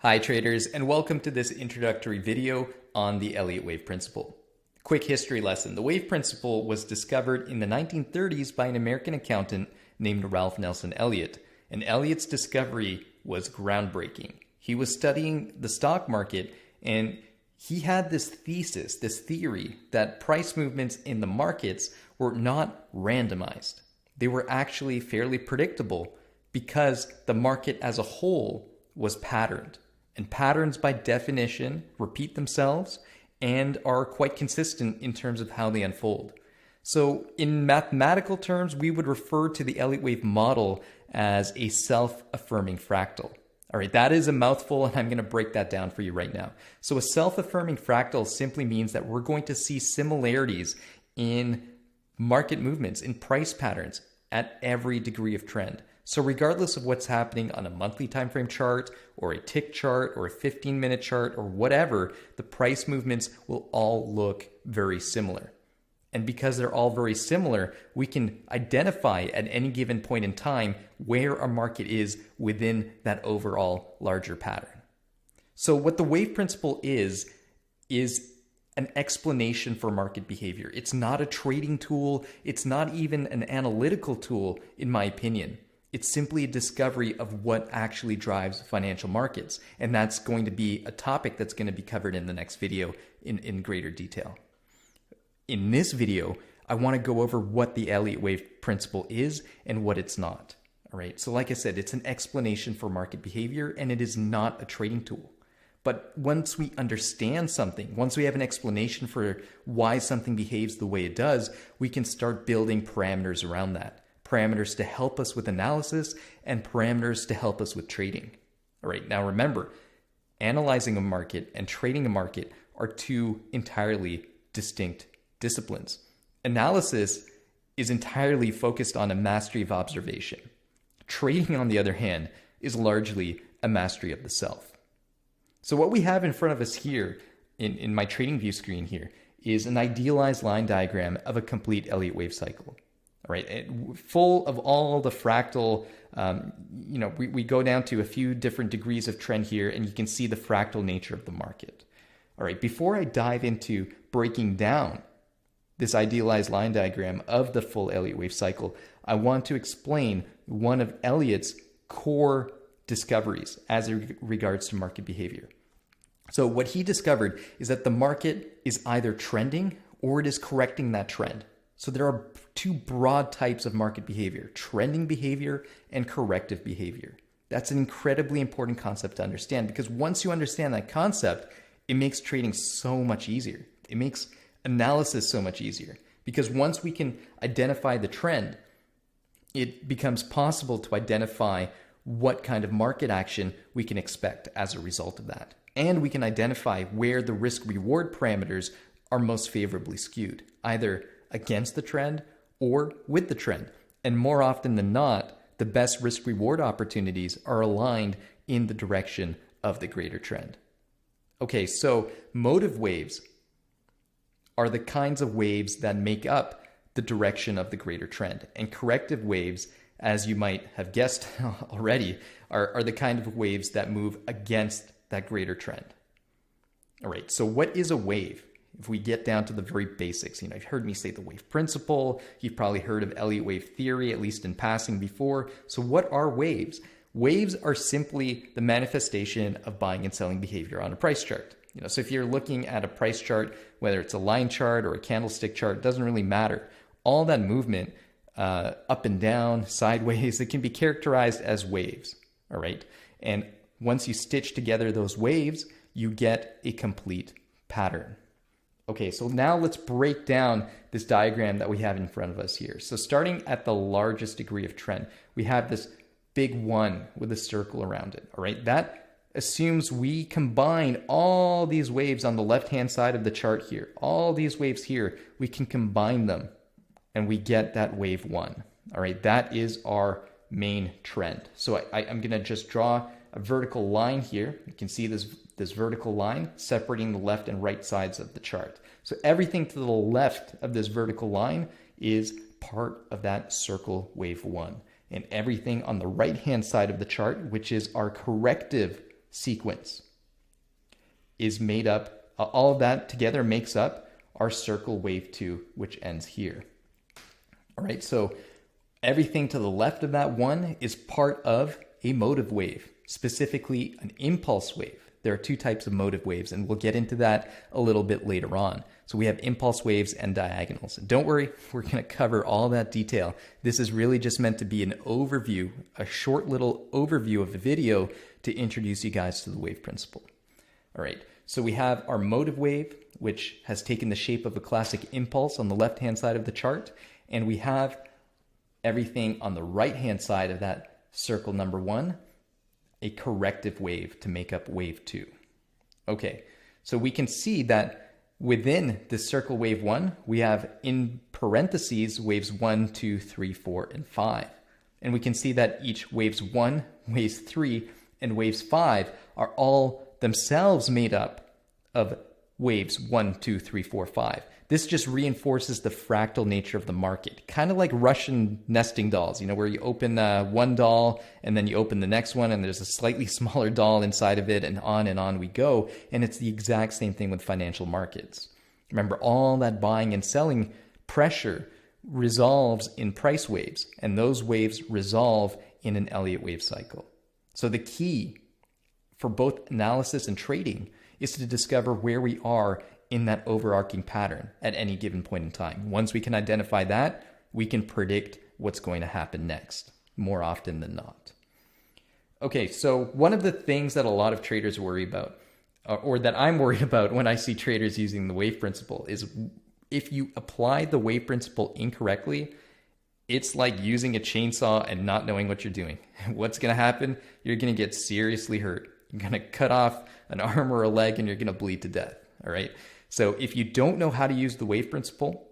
Hi traders, and welcome to this introductory video on the Elliott Wave Principle. Quick history lesson. The wave principle was discovered in the 1930s by an American accountant named Ralph Nelson Elliott, and Elliott's discovery was groundbreaking. He was studying the stock market, and he had this theory that price movements in the markets were not randomized. They were actually fairly predictable because the market as a whole was patterned. And patterns, by definition, repeat themselves and are quite consistent in terms of how they unfold. So in mathematical terms, we would refer to the Elliott Wave model as a self-affirming fractal. All right, that is a mouthful, and I'm going to break that down for you right now. So a self-affirming fractal simply means that we're going to see similarities in market movements, in price patterns at every degree of trend. So regardless of what's happening on a monthly time frame chart or a tick chart or a 15-minute chart or whatever, the price movements will all look very similar. And because they're all very similar, we can identify at any given point in time where our market is within that overall larger pattern. So what the wave principle is an explanation for market behavior. It's not a trading tool. It's not even an analytical tool, in my opinion. It's simply a discovery of what actually drives financial markets. And that's going to be a topic that's going to be covered in the next video in greater detail. In this video, I want to go over what the Elliott Wave Principle is and what it's not. All right. So like I said, it's an explanation for market behavior, and it is not a trading tool. But once we understand something, once we have an explanation for why something behaves the way it does, we can start building parameters around that. Parameters to help us with analysis and parameters to help us with trading. All right, now remember, analyzing a market and trading a market are two entirely distinct disciplines. Analysis is entirely focused on a mastery of observation. Trading, on the other hand, is largely a mastery of the self. So what we have in front of us here in my trading view screen here is an idealized line diagram of a complete Elliott wave cycle. All right, full of all the fractal, we go down to a few different degrees of trend here, and you can see the fractal nature of the market. All right, before I dive into breaking down this idealized line diagram of the full Elliott wave cycle, I want to explain one of Elliott's core discoveries as it regards to market behavior. So what he discovered is that the market is either trending or it is correcting that trend. So there are two broad types of market behavior: trending behavior and corrective behavior. That's an incredibly important concept to understand, because once you understand that concept, it makes trading so much easier. It makes analysis so much easier, because once we can identify the trend, it becomes possible to identify what kind of market action we can expect as a result of that. And we can identify where the risk-reward parameters are most favorably skewed, either against the trend or with the trend. And more often than not, the best risk-reward opportunities are aligned in the direction of the greater trend. Okay, so motive waves are the kinds of waves that make up the direction of the greater trend. And corrective waves, as you might have guessed already, are the kind of waves that move against that greater trend. All right, so what is a wave? If we get down to the very basics, you've heard me say the wave principle. You've probably heard of Elliott Wave Theory, at least in passing before. So what are waves? Waves are simply the manifestation of buying and selling behavior on a price chart. So if you're looking at a price chart, whether it's a line chart or a candlestick chart, it doesn't really matter. All that movement, up and down, sideways, it can be characterized as waves. All right. And once you stitch together those waves, you get a complete pattern. Okay, so now let's break down this diagram that we have in front of us here. So starting at the largest degree of trend, we have this big one with a circle around it. All right, that assumes we combine all these waves on the left-hand side of the chart here. All these waves here, we can combine them and we get that wave one. All right, that is our main trend. So I'm going to just draw a vertical line here. You can see this vertical line separating the left and right sides of the chart. So everything to the left of this vertical line is part of that circle wave one. And everything on the right-hand side of the chart, which is our corrective sequence is made up, all of that together makes up our circle wave 2, which ends here. All right, so everything to the left of that 1 is part of a motive wave, specifically an impulse wave. There are 2 types of motive waves, and we'll get into that a little bit later on. So we have impulse waves and diagonals. And don't worry, we're going to cover all that detail. This is really just meant to be an overview, a short little overview of the video to introduce you guys to the wave principle. All right, so we have our motive wave, which has taken the shape of a classic impulse on the left-hand side of the chart, and we have everything on the right-hand side of that circle number 1, a corrective wave to make up wave 2. Okay, so we can see that within the circle wave 1, we have in parentheses waves 1, 2, 3, 4, and 5. And we can see that each waves 1, waves 3, and waves 5 are all themselves made up of waves 1, 2, 3, 4, 5. This just reinforces the fractal nature of the market, kind of like Russian nesting dolls, where you open one doll and then you open the next one and there's a slightly smaller doll inside of it, and on we go. And it's the exact same thing with financial markets. Remember, all that buying and selling pressure resolves in price waves, and those waves resolve in an Elliott wave cycle. So the key for both analysis and trading is to discover where we are in that overarching pattern at any given point in time. Once we can identify that, we can predict what's going to happen next, more often than not. Okay, so one of the things that a lot of traders worry about, or that I'm worried about when I see traders using the wave principle, is if you apply the wave principle incorrectly, it's like using a chainsaw and not knowing what you're doing. What's going to happen? You're going to get seriously hurt. You're going to cut off an arm or a leg and you're going to bleed to death. All right. So if you don't know how to use the wave principle,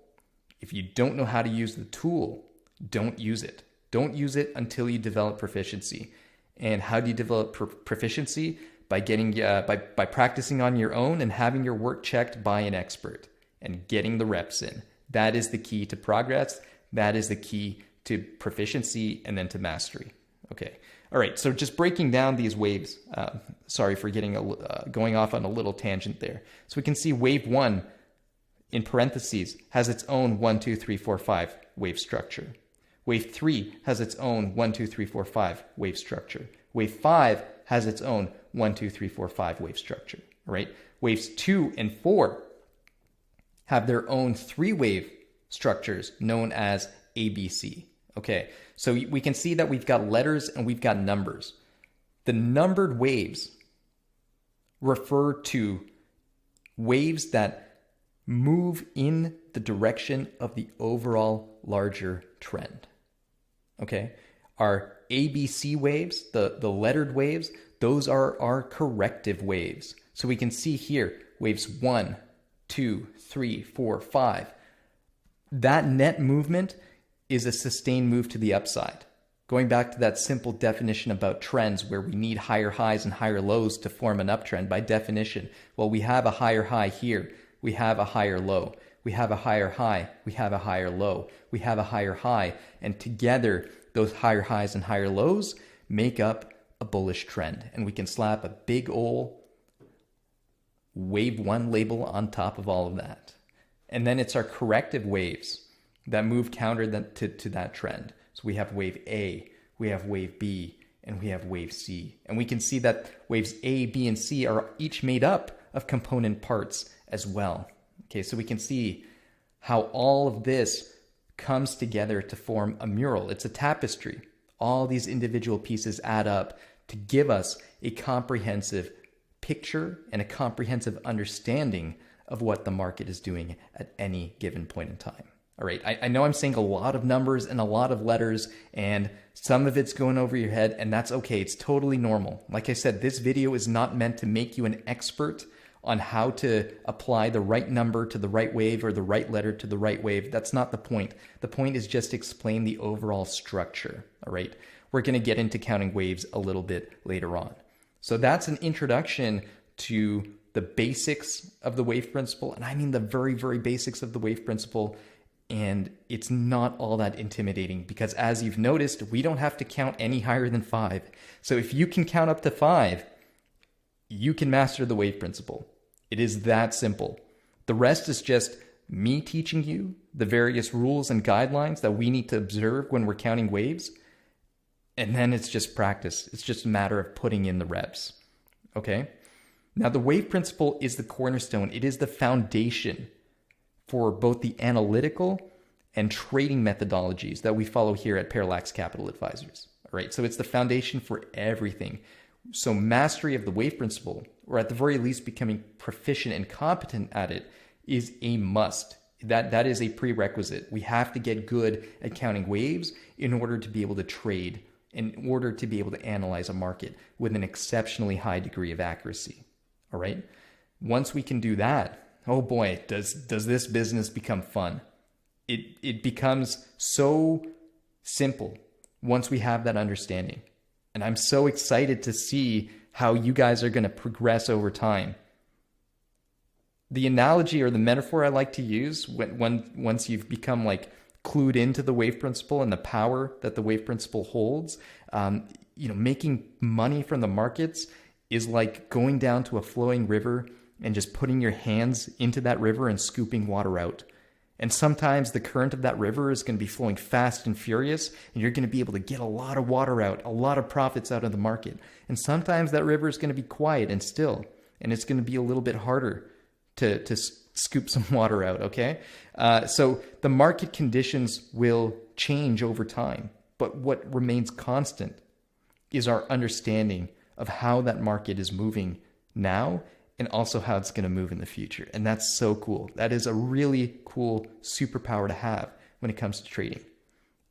if you don't know how to use the tool, don't use it. Don't use it until you develop proficiency. And how do you develop proficiency? By getting by practicing on your own and having your work checked by an expert and getting the reps in. That is the key to progress. That is the key to proficiency and then to mastery. Okay. All right. So just breaking down these waves. Sorry for going off on a little tangent there. So we can see wave 1 in parentheses has its own 1, 2, 3, 4, 5 wave structure. Wave 3 has its own 1, 2, 3, 4, 5 wave structure. Wave 5 has its own 1, 2, 3, 4, 5 wave structure. All right. Waves 2 and 4 have their own 3 wave structures known as ABC. Okay, so we can see that we've got letters and we've got numbers. The numbered waves refer to waves that move in the direction of the overall larger trend. Okay, our ABC waves, the lettered waves, those are our corrective waves. So we can see here, waves 1, 2, 3, 4, 5. That net movement is a sustained move to the upside. Going back to that simple definition about trends where we need higher highs and higher lows to form an uptrend by definition. Well, we have a higher high here. We have a higher low. We have a higher high. We have a higher low. We have a higher high. And together, those higher highs and higher lows make up a bullish trend. And we can slap a big ol' wave 1 label on top of all of that. And then it's our corrective waves that move counter to that trend. So we have wave A, we have wave B, and we have wave C. And we can see that waves A, B, and C are each made up of component parts as well. Okay, so we can see how all of this comes together to form a mural. It's a tapestry. All these individual pieces add up to give us a comprehensive picture and a comprehensive understanding of what the market is doing at any given point in time. All right, I know I'm saying a lot of numbers and a lot of letters, and some of it's going over your head, and that's okay. It's totally normal. Like I said, this video is not meant to make you an expert on how to apply the right number to the right wave or the right letter to the right wave. That's not the point. The point is just to explain the overall structure. All right, we're going to get into counting waves a little bit later on. So that's an introduction to the basics of the wave principle, and I mean the very, very basics of the wave principle. And it's not all that intimidating because, as you've noticed, we don't have to count any higher than 5. So if you can count up to 5, you can master the wave principle. It is that simple. The rest is just me teaching you the various rules and guidelines that we need to observe when we're counting waves. And then it's just practice. It's just a matter of putting in the reps. Okay? Now, the wave principle is the cornerstone. It is the foundation for both the analytical and trading methodologies that we follow here at Parallax Capital Advisors. All right? So it's the foundation for everything. So mastery of the wave principle, or at the very least becoming proficient and competent at it, is a must. That is a prerequisite. We have to get good at counting waves in order to be able to trade, in order to be able to analyze a market with an exceptionally high degree of accuracy. All right? Once we can do that, oh boy, does this business become fun. It becomes so simple once we have that understanding. And I'm so excited to see how you guys are going to progress over time. The analogy or the metaphor I like to use once you've become like clued into the wave principle and the power that the wave principle holds, making money from the markets is like going down to a flowing river and just putting your hands into that river and scooping water out. And sometimes the current of that river is going to be flowing fast and furious, and you're going to be able to get a lot of water out, a lot of profits out of the market. And sometimes that river is going to be quiet and still, and it's going to be a little bit harder to scoop some water out, okay? So the market conditions will change over time, but what remains constant is our understanding of how that market is moving now and also how it's going to move in the future. And that's so cool. That is a really cool superpower to have when it comes to trading.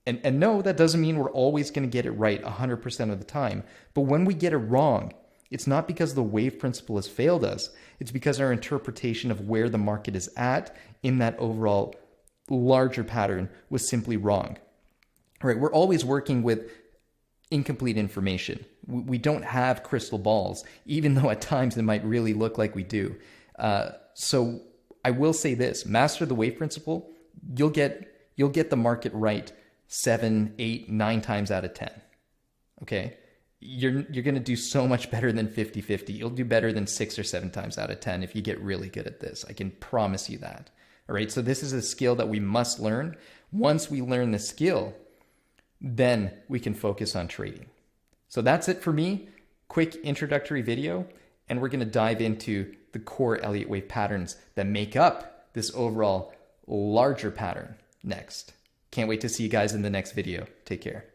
And no, that doesn't mean we're always going to get it right 100% of the time. But when we get it wrong, it's not because the wave principle has failed us. It's because our interpretation of where the market is at in that overall larger pattern was simply wrong. All right, we're always working with incomplete information. We don't have crystal balls, even though at times it might really look like we do. So I will say this: master the wave principle. You'll get the market right 7, 8, 9 times out of 10. Okay. You're going to do so much better than 50-50. You'll do better than 6 or 7 times out of 10 if you get really good at this. I can promise you that. All right. So this is a skill that we must learn. Once we learn the skill, then we can focus on trading. So that's it for me. Quick introductory video. And we're going to dive into the core Elliott Wave patterns that make up this overall larger pattern next. Can't wait to see you guys in the next video. Take care.